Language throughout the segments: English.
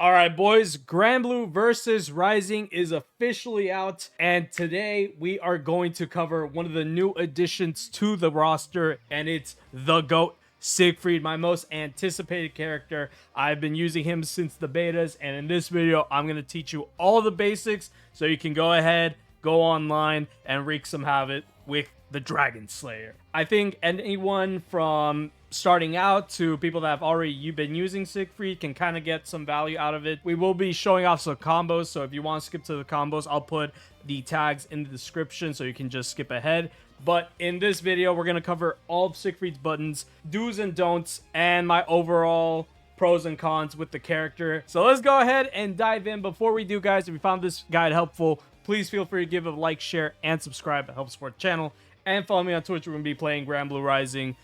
All right, boys, Granblue Versus Rising is officially out, and today we are going to cover one of the new additions to the roster, and it's the GOAT Siegfried, my most anticipated character. I've been using him since the betas, and in this video, I'm going to teach you all the basics so you can go ahead, go online, and wreak some havoc with the Dragon Slayer. I think anyone from starting out to people that have already been using Siegfried can kind of get some value out of it. We will be showing off some combos, so if you want to skip to the combos, I'll put the tags in the description so you can just skip ahead. But in this video, we're going to cover all of Siegfried's buttons, do's and don'ts, and my overall pros and cons with the character. So let's go ahead and dive in. Before we do, guys, if you found this guide helpful, please feel free to give it a like, share, and subscribe. It helps support the channel. And follow me on Twitch. We're going to be playing Granblue Rising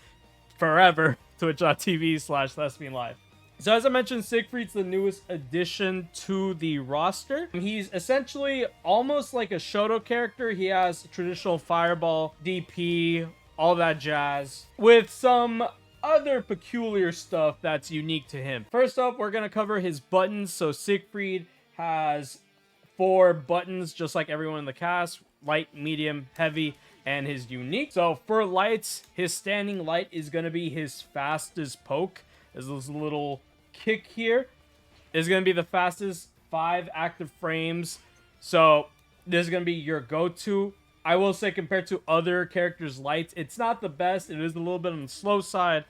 forever. Twitch.tv/thespianlive. So as I mentioned, Siegfried's the newest addition to the roster. He's essentially almost like a Shoto character. He has traditional fireball, DP, all that jazz, with some other peculiar stuff that's unique to him. First up, we're going to cover his buttons. So Siegfried has 4 buttons, just like everyone in the cast: light, medium, heavy, and his unique. So for lights, his standing light is going to be his fastest poke. There's this little kick here. Is going to be the fastest 5 active frames. So this is going to be your go-to. I will say, compared to other characters' lights, it's not the best. It is a little bit on the slow side,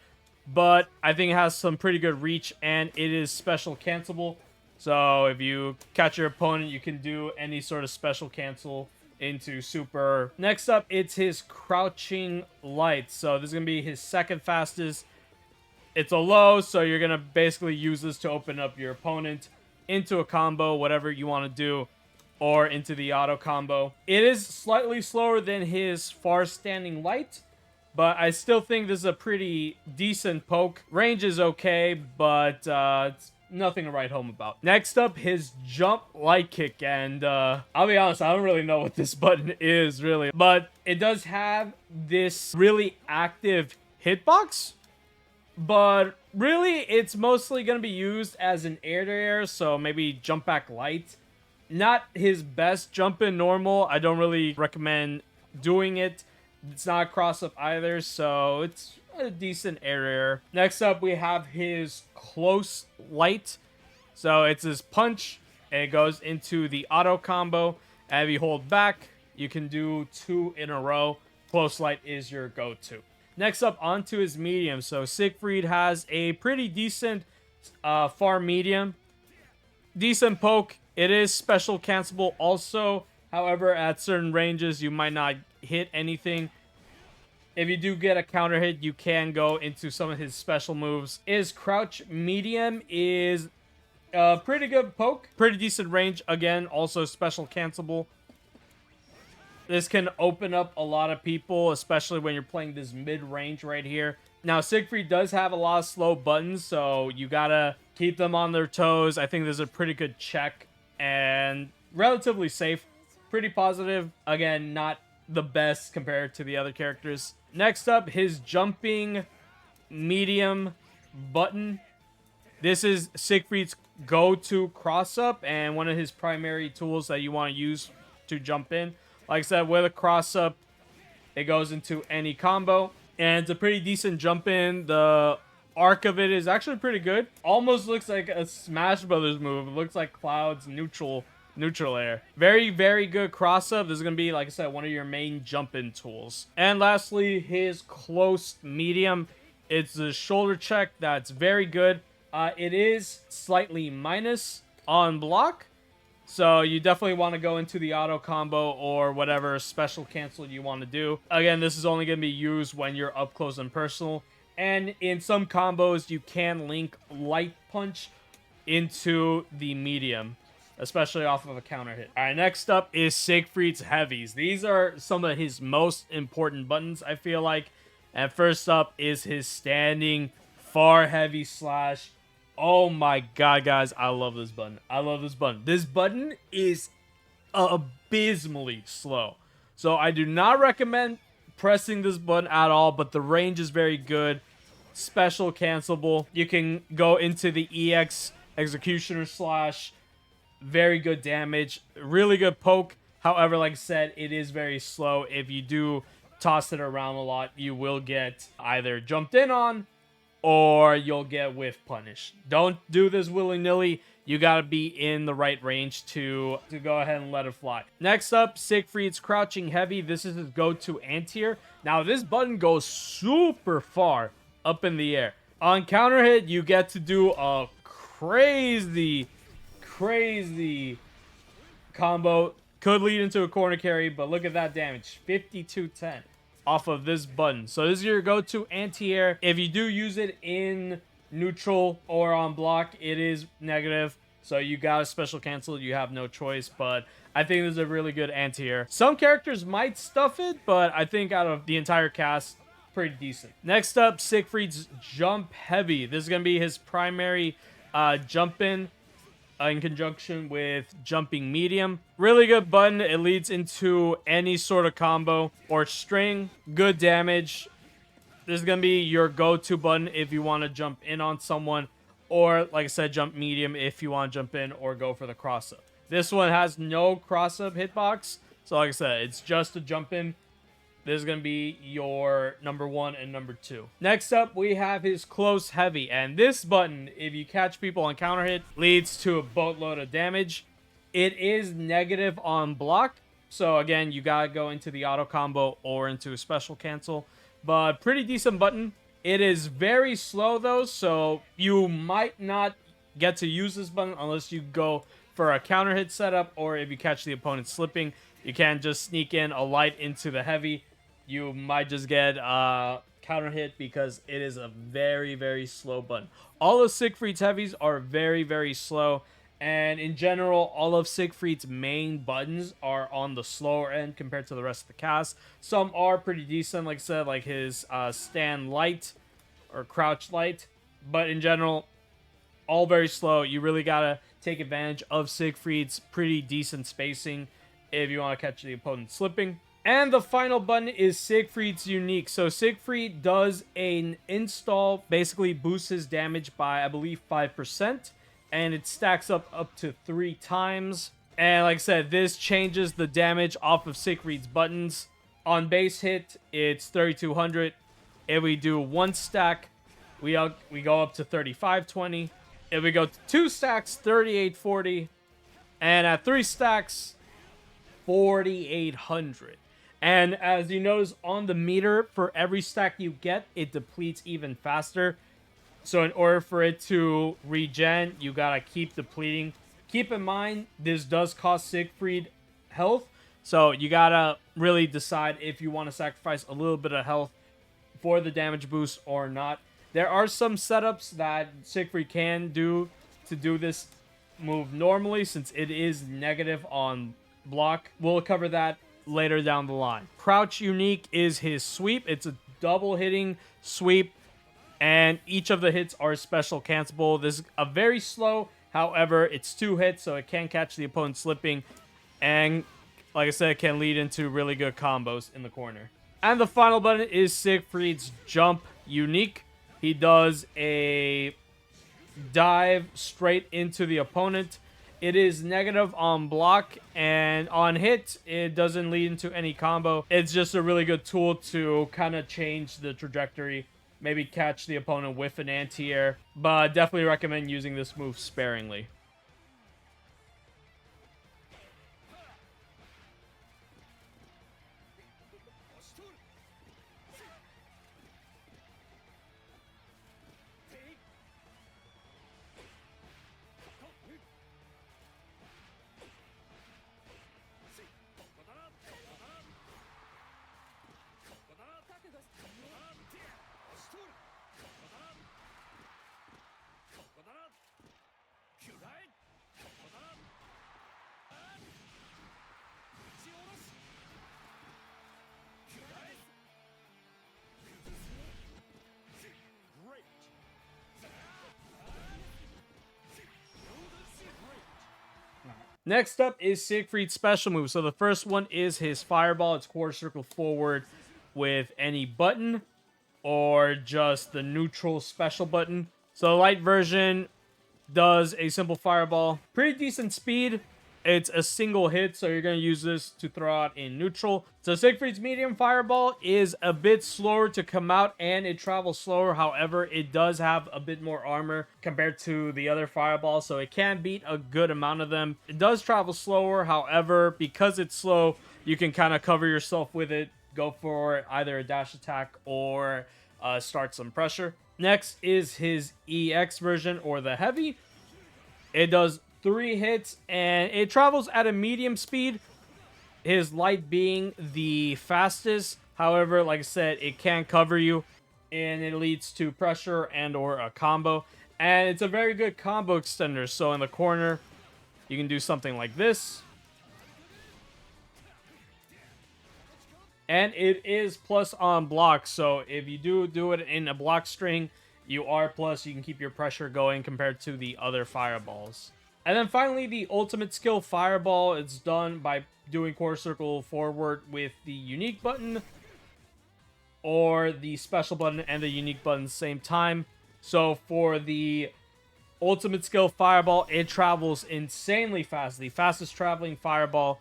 but I think it has some pretty good reach, and it is special cancelable. So if you catch your opponent, you can do any sort of special cancel into super. Next up, it's his crouching light. So this is gonna be his second fastest. It's a low, so you're gonna basically use this to open up your opponent into a combo, whatever you want to do, or into the auto combo. It is slightly slower than his far standing light, but I still think this is a pretty decent poke. Range is okay, but it's nothing to write home about. Next up, his jump light kick, and I'll be honest, I don't really know what this button is really, but it does have this really active hitbox, but really it's mostly going to be used as an air-to-air, so maybe jump back light. Not his best jump in normal. I don't really recommend doing it. It's not a cross-up either, so it's a decent air. Next up, we have his close light. So it's his punch, and it goes into the auto combo. And if you hold back, you can do 2 in a row. Close light is your go-to. Next up, onto his medium. So Siegfried has a pretty decent far medium. Decent poke. It is special cancelable also. However, at certain ranges, you might not hit anything. If you do get a counter hit, you can go into some of his special moves. His crouch medium is a pretty good poke. Pretty decent range. Again, also special cancelable. This can open up a lot of people, especially when you're playing this mid-range right here. Now, Siegfried does have a lot of slow buttons, so you gotta keep them on their toes. I think this is a pretty good check and relatively safe. Pretty positive. Again, not the best compared to the other characters. Next up, his jumping medium button. This is Siegfried's go-to cross-up and one of his primary tools that you want to use to jump in. Like I said, with a cross-up, it goes into any combo, and it's a pretty decent jump in. The arc of it is actually pretty good. Almost looks like a Smash Brothers move. It looks like Cloud's neutral air. Very, very good cross-up. This is going to be, like I said, one of your main jump-in tools. And lastly, his close medium. It's the shoulder check that's very good. It is slightly minus on block, so you definitely want to go into the auto combo or whatever special cancel you want to do. Again, this is only going to be used when you're up close and personal. And in some combos, you can link light punch into the medium, especially off of a counter hit. All right, next up is Siegfried's heavies. These are some of his most important buttons, I feel like. And first up is his standing far heavy slash. Oh my god, guys, I love this button. I love this button. This button is abysmally slow. So I do not recommend pressing this button at all, but the range is very good. Special cancelable. You can go into the EX Executioner Slash, very good damage, really good poke. However, like I said, it is very slow. If you do toss it around a lot, you will get either jumped in on or you'll get whiff punished. Don't do this willy-nilly. You gotta be in the right range to go ahead and let it fly. Next up, Siegfried's Crouching Heavy. This is his go-to anti-air. Now, this button goes super far up in the air. On counter hit, you get to do a crazy combo. Could lead into a corner carry, but look at that damage. 5210 off of this button. So this is your go-to anti-air. If you do use it in neutral or on block, it is negative. So you gotta special cancel. You have no choice, but I think this is a really good anti-air. Some characters might stuff it, but I think out of the entire cast, pretty decent. Next up, Siegfried's Jump Heavy. This is gonna be his primary jump in conjunction with Jumping Medium. Really good button. It leads into any sort of combo or string. Good damage. This is going to be your go-to button if you want to jump in on someone, or like I said, jump medium if you want to jump in or go for the cross-up. This one has no cross-up hitbox, so like I said, it's just a jump in. This is going to be your number 1 and number 2. Next up, we have his Close Heavy. And this button, if you catch people on counter hit, leads to a boatload of damage. It is negative on block. So again, you got to go into the auto combo or into a special cancel. But pretty decent button. It is very slow though, so you might not get to use this button unless you go for a counter hit setup, or if you catch the opponent slipping. You can't just sneak in a light into the heavy. You might just get counter hit because it is a very slow button. All of Siegfried's heavies are very slow, and in general, all of Siegfried's main buttons are on the slower end compared to the rest of the cast. Some are pretty decent, like I said, like his stand light or crouch light, but in general, all very slow. You really gotta take advantage of Siegfried's pretty decent spacing if you want to catch the opponent slipping. And the final button is Siegfried's Unique. So Siegfried does an install, basically boosts his damage by, I believe, 5%. And it stacks up to 3 times. And like I said, this changes the damage off of Siegfried's buttons. On base hit, it's 3200. If we do 1 stack, we go up to 3520. If we go to 2 stacks, 3840. And at 3 stacks, 4800. And as you notice on the meter, for every stack you get, it depletes even faster. So in order for it to regen, you gotta keep depleting. Keep in mind, this does cost Siegfried health. So you gotta really decide if you want to sacrifice a little bit of health for the damage boost or not. There are some setups that Siegfried can do to do this move normally, since it is negative on block. We'll cover that later down the line. Crouch Unique is his sweep. It's a double hitting sweep, and each of the hits are special cancelable. This is a very slow, however, it's 2 hits, so it can catch the opponent slipping, and like I said, it can lead into really good combos in the corner. And the final button is Siegfried's Jump Unique. He does a dive straight into the opponent. It is negative on block, and on hit, it doesn't lead into any combo. It's just a really good tool to kind of change the trajectory, maybe catch the opponent with an anti-air, but definitely recommend using this move sparingly. Next up is Siegfried's special move. So the first one is his Fireball. It's quarter circle forward with any button or just the neutral special button. So the light version, does a simple fireball. Pretty decent speed. It's a single hit, so you're going to use this to throw out in neutral. So Siegfried's medium fireball is a bit slower to come out, and it travels slower. However, it does have a bit more armor compared to the other fireballs, so it can beat a good amount of them. It does travel slower. However, because it's slow, you can kind of cover yourself with it. Go for either a dash attack or start some pressure. Next is his EX version, or the heavy. It does 3 hits, and it travels at a medium speed, his light being the fastest. However, like I said, it can cover you, and it leads to pressure and or a combo. And it's a very good combo extender, so in the corner, you can do something like this. And it is plus on block, so if you do it in a block string, you are plus. You can keep your pressure going compared to the other fireballs. And then finally, the ultimate skill fireball. It's done by doing quarter circle forward with the unique button, or the special button and the unique button same time. So for the ultimate skill fireball, it travels insanely fast, the fastest traveling fireball,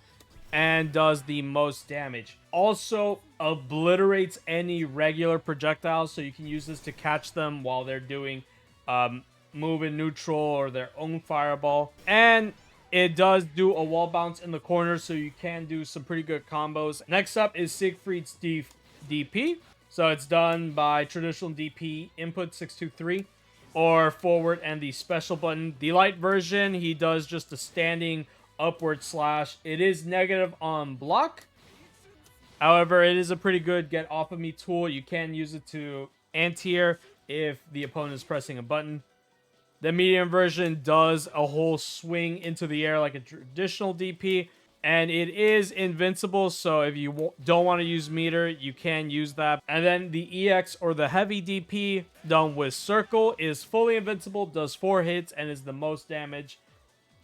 and does the most damage. Also obliterates any regular projectiles, so you can use this to catch them while they're doing move in neutral or their own fireball. And it does do a wall bounce in the corner, so you can do some pretty good combos. Next up is Siegfried's DP. So it's done by traditional DP input 623 or forward and the special button. The light version, he does just a standing upward slash. It is negative on block. However, it is a pretty good get off of me tool. You can use it to anti-air if the opponent is pressing a button. The medium version does a whole swing into the air like a traditional DP, and it is invincible, so if you don't want to use meter, you can use that. And then the EX, or the heavy DP, done with circle, is fully invincible, does 4 hits, and is the most damage.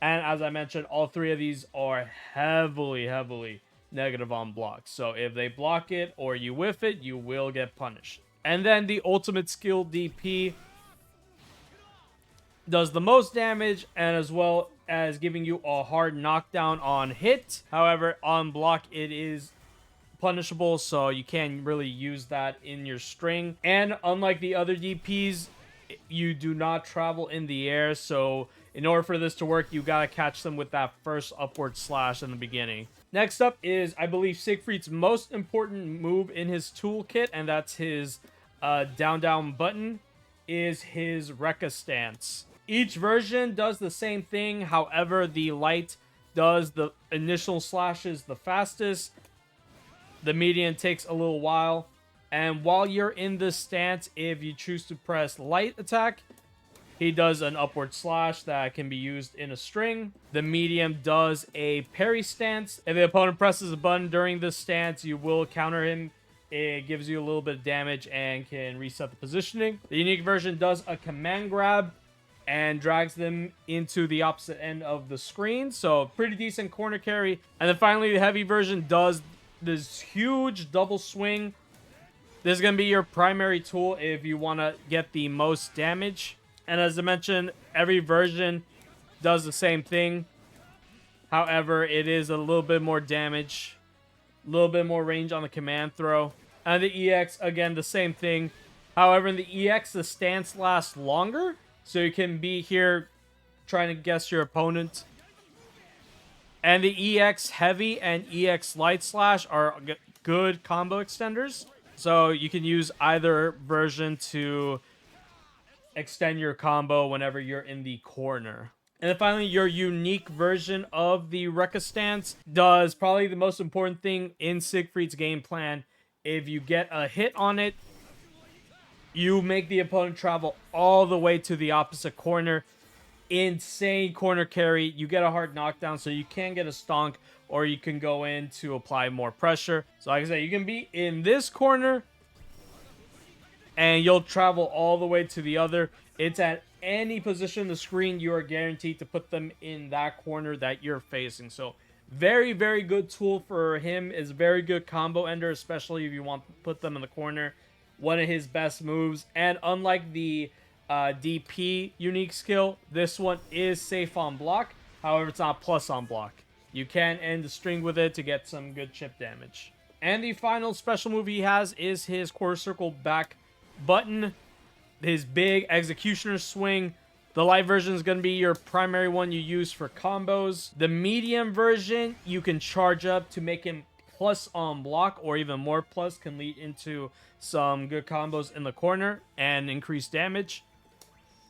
And as I mentioned, all 3 of these are heavily negative on blocks. So if they block it or you whiff it, you will get punished. And then the ultimate skill DP does the most damage, and as well as giving you a hard knockdown on hit. However, on block, it is punishable, so you can't really use that in your string. And unlike the other DPs, you do not travel in the air, so in order for this to work, you gotta catch them with that first upward slash in the beginning. Next up is, I believe, Siegfried's most important move in his toolkit, and that's his down button, is his Rekka stance. Each version does the same thing. However, the light does the initial slashes the fastest. The medium takes a little while. And while you're in this stance, if you choose to press light attack, he does an upward slash that can be used in a string. The medium does a parry stance. If the opponent presses a button during this stance, you will counter him. It gives you a little bit of damage and can reset the positioning. The unique version does a command grab and drags them into the opposite end of the screen. So pretty decent corner carry. And then finally, the heavy version does this huge double swing. This is going to be your primary tool if you want to get the most damage. And as I mentioned, every version does the same thing. However, it is a little bit more damage, a little bit more range on the command throw. And the EX, again, the same thing. However, in the EX, the stance lasts longer. So you can be here trying to guess your opponent. And the EX heavy and EX light slash are good combo extenders. So you can use either version to extend your combo whenever you're in the corner. And then finally, your unique version of the Rekka stance does probably the most important thing in Siegfried's game plan. If you get a hit on it, you make the opponent travel all the way to the opposite corner. Insane corner carry. You get a hard knockdown, so you can get a stonk, or you can go in to apply more pressure. So like I said, you can be in this corner, and you'll travel all the way to the other. It's at any position on the screen, you are guaranteed to put them in that corner that you're facing. So very good tool for him. Is very good combo ender, especially if you want to put them in the corner. One of his best moves. And unlike the DP unique skill. This one is safe on block. However, it's not plus on block. You can end the string with it to get some good chip damage. And the final special move he has is his quarter circle back button. His big executioner swing. The light version is going to be your primary one you use for combos. The medium version, you can charge up to make him plus on block, or even more plus, can lead into some good combos in the corner and increase damage.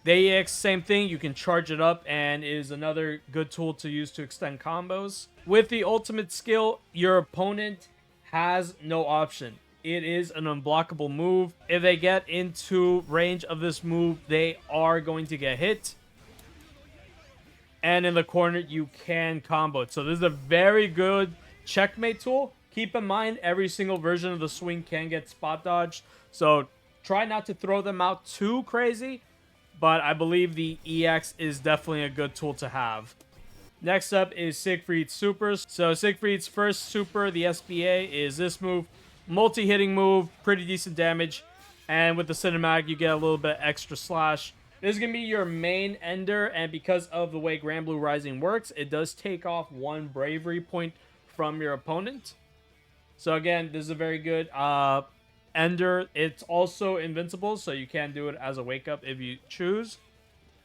The EX, same thing, you can charge it up and is another good tool to use to extend combos. With the ultimate skill, your opponent has no option. It is an unblockable move. If they get into range of this move, they are going to get hit. And in the corner, you can combo it. So this is a very good checkmate tool. Keep in mind, every single version of the swing can get spot dodged. So try not to throw them out too crazy. But I believe the EX is definitely a good tool to have. Next up is Siegfried's supers. So Siegfried's first super, the SBA, is this move. Multi-hitting move, pretty decent damage. And with the cinematic, you get a little bit extra slash. This is going to be your main ender. And because of the way Granblue Rising works, it does take off 1 bravery point from your opponent. So again, this is a very good ender. It's also invincible, so you can do it as a wake up if you choose.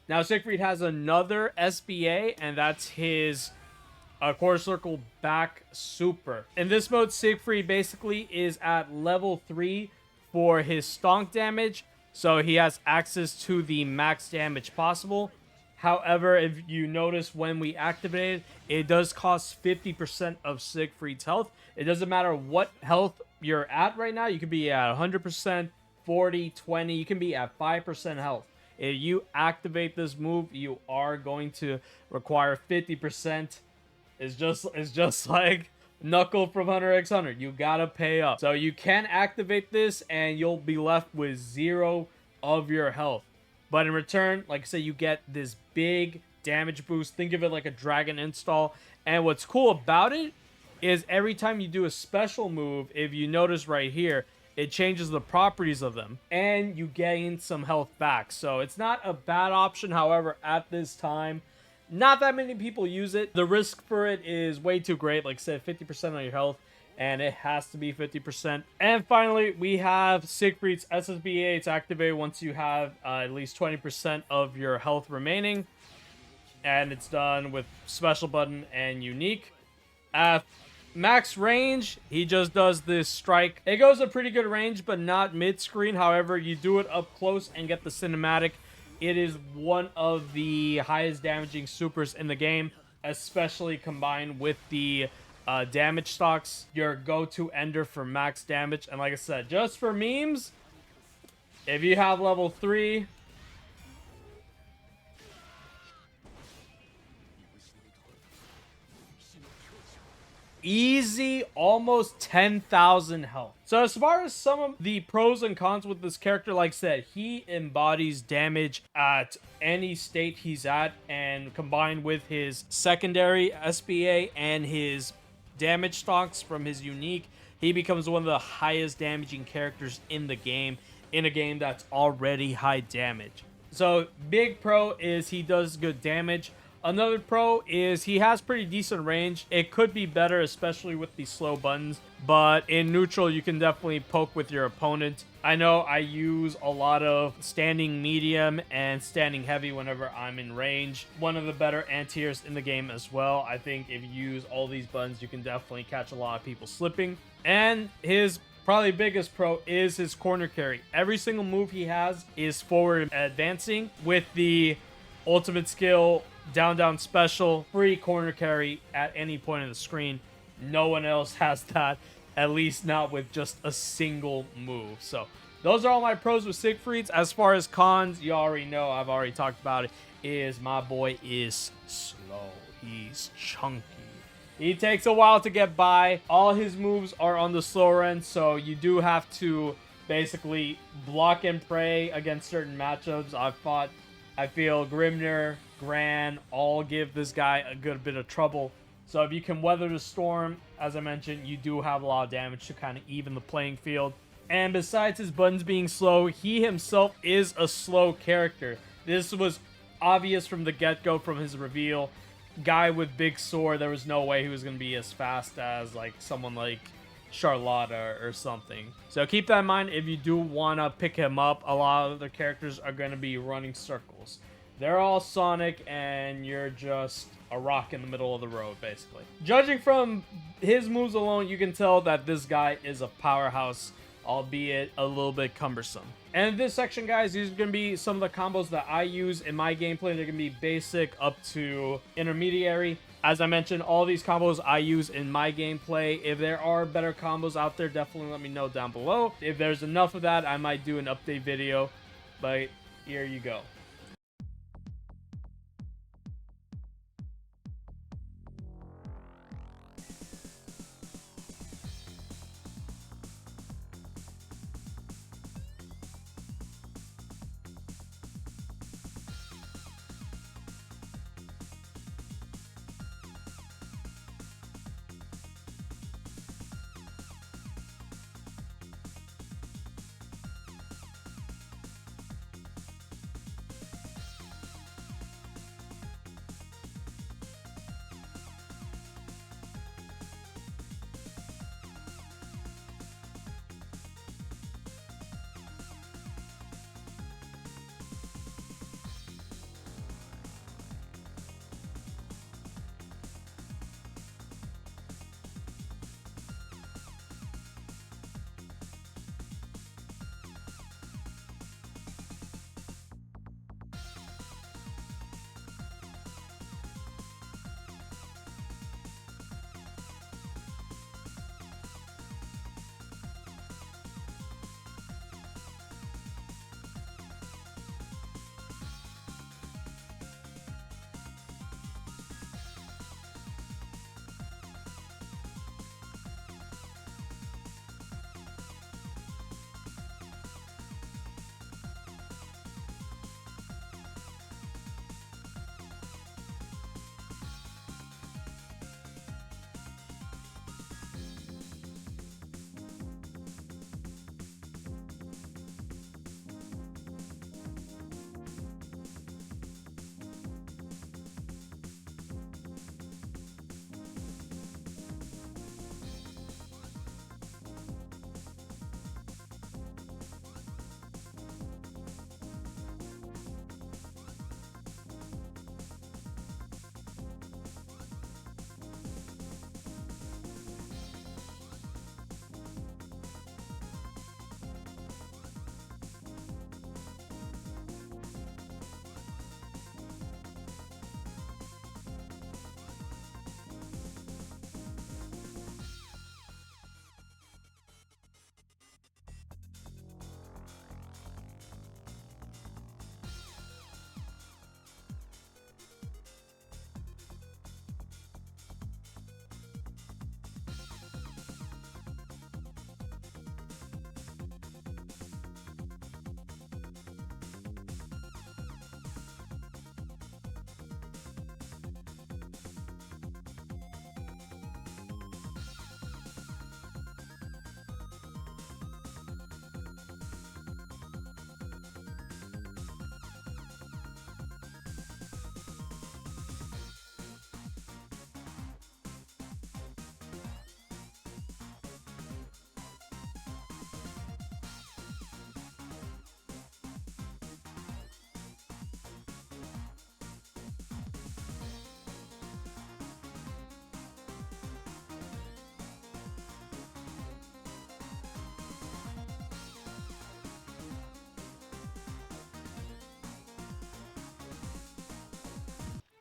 Now Siegfried has another SBA, and that's his quarter circle back super. In this mode, Siegfried basically is at level 3 for his stonk damage, so he has access to the max damage possible. However, if you notice when we activate it, it does cost 50% of Siegfried's health. It doesn't matter what health you're at right now. You could be at 100%, 40, 20. You can be at 5% health. If you activate this move, you are going to require 50%. It's just like Knuckle from Hunter x Hunter. You gotta pay up. So you can activate this and you'll be left with 0 of your health. But in return, like I said, you get this big damage boost. Think of it like a dragon install. And what's cool about it is every time you do a special move, if you notice right here, it changes the properties of them. And you gain some health back. So it's not a bad option. However, at this time, not that many people use it. The risk for it is way too great. Like I said, 50% on your health. And it has to be 50%. And finally, we have Siegfried's SSBA. It's activated once you have at least 20% of your health remaining. And it's done with special button and unique. Max range, he just does this strike. It goes a pretty good range, but not mid-screen. However, you do it up close and get the cinematic. It is one of the highest damaging supers in the game, especially combined with the damage stocks, your go-to ender for max damage. And like I said, just for memes, if you have level 3, easy, almost 10,000 health. So as far as some of the pros and cons with this character, like I said, he embodies damage at any state he's at, and combined with his secondary SBA and his damage stocks from his unique, he becomes one of the highest damaging characters in the game, in a game that's already high damage. So big pro is he does good damage. Another pro is he has pretty decent range. It could be better, especially with the slow buttons, but in neutral, you can definitely poke with your opponent. I know I use a lot of standing medium and standing heavy whenever I'm in range. One of the better anti-airs in the game as well. I think if you use all these buttons, you can definitely catch a lot of people slipping. And his probably biggest pro is his corner carry. Every single move he has is forward advancing. With the ultimate skill, down special, free corner carry at any point on the screen. No one else has that, at least not with just a single move. So those are all my pros with Siegfried's. As far as cons, you already know, I've already talked about it, is my boy is slow. He's chunky. He takes a while to get by. All his moves are on the slower end, so you do have to basically block and pray against certain matchups. I feel Grimnir, Gran, all give this guy a good bit of trouble. So if you can weather the storm, as I mentioned, you do have a lot of damage to kind of even the playing field. And besides his buttons being slow, he himself is a slow character. This was obvious from the get-go, from his reveal. Guy with big sword, there was no way he was going to be as fast as like someone like Charlotta or something. So keep that in mind if you do want to pick him up. A lot of the characters are going to be running circles. They're all Sonic, and you're just a rock in the middle of the road, basically. Judging from his moves alone, you can tell that this guy is a powerhouse, albeit a little bit cumbersome. And in this section, guys, these are going to be some of the combos that I use in my gameplay. They're going to be basic up to intermediary. As I mentioned, all these combos I use in my gameplay. If there are better combos out there, definitely let me know down below. If there's enough of that, I might do an update video. But here you go.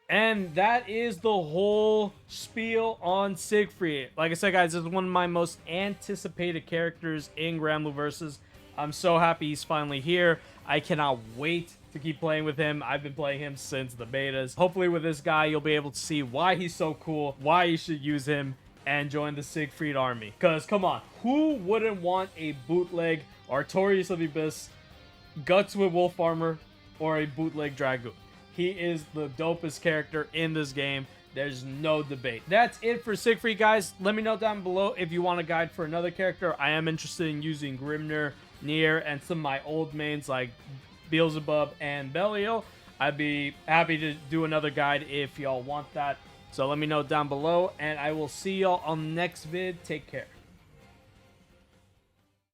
And that is the whole spiel on Siegfried. Like I said, guys, this is one of my most anticipated characters in Granblue Versus. I'm so happy he's finally here. I cannot wait to keep playing with him. I've been playing him since the betas. Hopefully with this guy, you'll be able to see why he's so cool, why you should use him, and join the Siegfried army. Because, come on, who wouldn't want a bootleg Artorias of the Abyss, Guts with Wolf Armor, or a bootleg Dragoon? He is the dopest character in this game. There's no debate. That's it for Siegfried, guys. Let me know down below if you want a guide for another character. I am interested in using Grimnir, Nier, and some of my old mains like Beelzebub and Belial. I'd be happy to do another guide if y'all want that. So let me know down below, and I will see y'all on the next vid. Take care.